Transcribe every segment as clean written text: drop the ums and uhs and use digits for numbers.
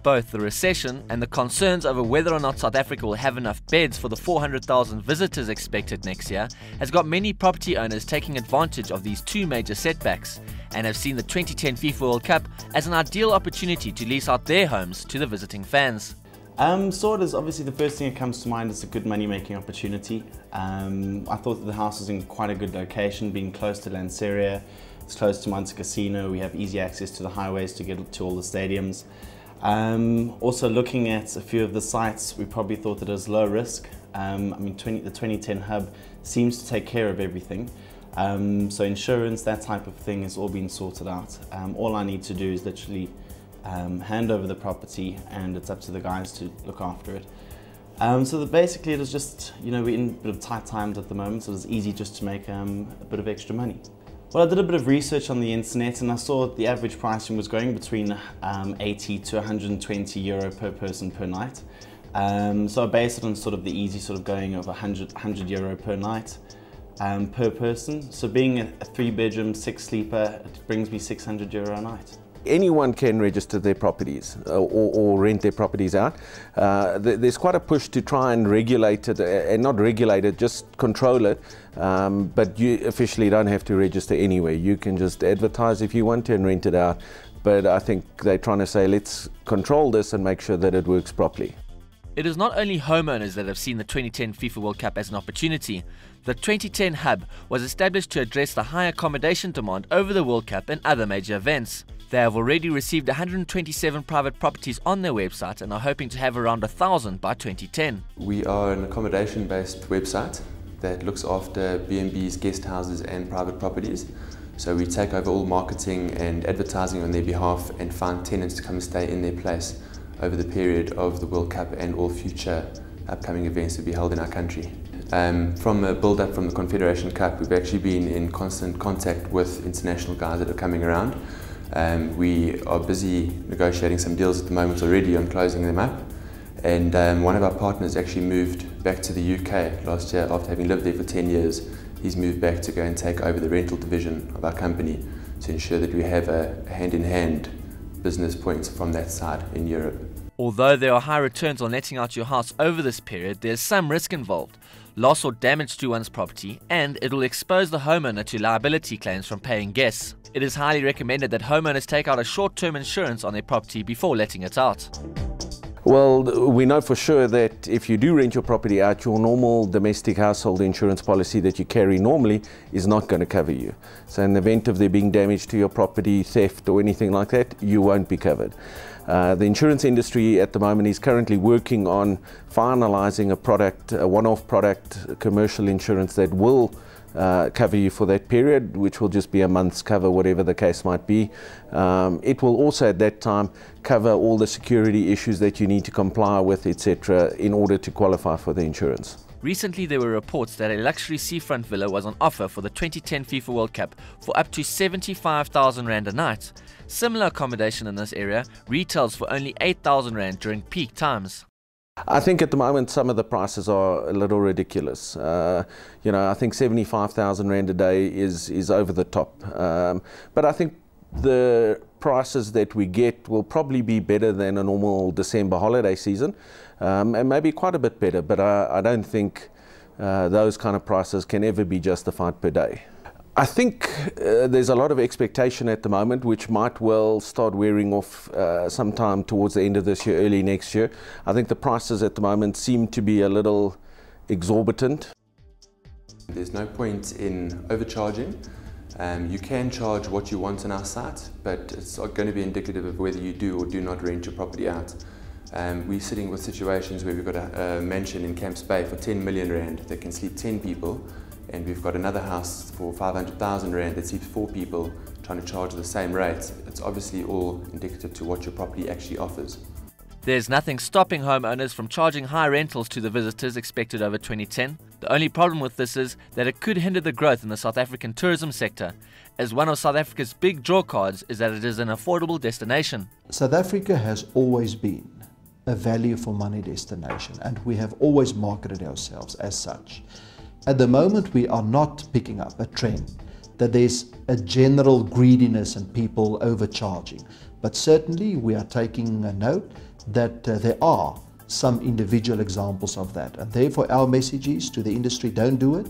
with both the recession and the concerns over whether or not South Africa will have enough beds for the 400,000 visitors expected next year, has got many property owners taking advantage of these two major setbacks and have seen the 2010 FIFA World Cup as an ideal opportunity to lease out their homes to the visiting fans. Sort of, obviously the first thing that comes to mind is a good money-making opportunity. I thought that the house was in quite a good location, being close to Lanseria. It's close to Monte Casino. We have easy access to the highways to get to all the stadiums. Also looking at a few of the sites, we probably thought that it was low risk. I mean, the 2010 hub seems to take care of everything. So insurance, that type of thing has all been sorted out. All I need to do is literally hand over the property, and it's up to the guys to look after it. So basically it was just, you know, we're in a bit of tight times at the moment, so it was easy just to make a bit of extra money. Well, I did a bit of research on the internet and I saw the average pricing was going between 80 to 120 euro per person per night. So I based it on sort of the easy sort of going of 100 euro per night per person. So being a 3-bedroom, 6-sleeper, it brings me 600 euro a night. Anyone can register their properties or rent their properties out. There's quite a push to try and regulate it, and not regulate it, just control it. But you officially don't have to register anywhere. You can just advertise if you want to and rent it out. But I think they're trying to say, let's control this and make sure that it works properly. It is not only homeowners that have seen the 2010 FIFA World Cup as an opportunity. The 2010 hub was established to address the high accommodation demand over the World Cup and other major events. They have already received 127 private properties on their website and are hoping to have around 1,000 by 2010. We are an accommodation-based website that looks after B&Bs, guest houses and private properties. So we take over all marketing and advertising on their behalf and find tenants to come and stay in their place over the period of the World Cup and all future upcoming events to be held in our country. From a build-up from the Confederation Cup, we've actually been in constant contact with international guys that are coming around. We are busy negotiating some deals at the moment already on closing them up, and one of our partners actually moved back to the UK last year after having lived there for 10 years. He's moved back to go and take over the rental division of our company to ensure that we have a hand-in-hand business points from that side in Europe. Although there are high returns on letting out your house over this period, there's some risk involved. Loss or damage to one's property, and it will expose the homeowner to liability claims from paying guests. It is highly recommended that homeowners take out a short-term insurance on their property before letting it out. Well, we know for sure that if you do rent your property out, your normal domestic household insurance policy that you carry normally is not going to cover you. So in the event of there being damage to your property, theft or anything like that, you won't be covered. The insurance industry at the moment is currently working on finalising a one-off product, commercial insurance that will cover you for that period, which will just be a month's cover, whatever the case might be. It will also at that time cover all the security issues that you need to comply with, etc., in order to qualify for the insurance. Recently there were reports that a luxury seafront villa was on offer for the 2010 FIFA World Cup for up to 75,000 Rand a night. Similar accommodation in this area retails for only 8,000 Rand during peak times. I think at the moment some of the prices are a little ridiculous. You know, I think 75,000 Rand a day is over the top. But I think the prices that we get will probably be better than a normal December holiday season, and maybe quite a bit better, but I don't think those kind of prices can ever be justified per day. I think there's a lot of expectation at the moment, which might well start wearing off sometime towards the end of this year, early next year. I think the prices at the moment seem to be a little exorbitant. There's no point in overcharging. You can charge what you want on our site, but it's going to be indicative of whether you do or do not rent your property out. We're sitting with situations where we've got a mansion in Camps Bay for 10 million Rand that can sleep 10 people. And we've got another house for 500,000 Rand that sleeps 4 people, trying to charge the same rate. It's obviously all indicative to what your property actually offers. There's nothing stopping homeowners from charging high rentals to the visitors expected over 2010. The only problem with this is that it could hinder the growth in the South African tourism sector, as one of South Africa's big draw cards is that it is an affordable destination. South Africa has always been a value for money destination, and we have always marketed ourselves as such. At the moment, we are not picking up a trend that there's a general greediness and people overcharging. But certainly we are taking a note that there are some individual examples of that. And therefore our message is to the industry, don't do it.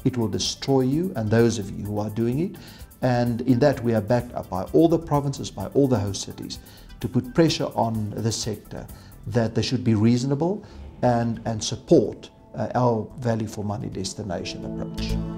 It will destroy you and those of you who are doing it. And in that we are backed up by all the provinces, by all the host cities, to put pressure on the sector that they should be reasonable and support our value for money destination approach.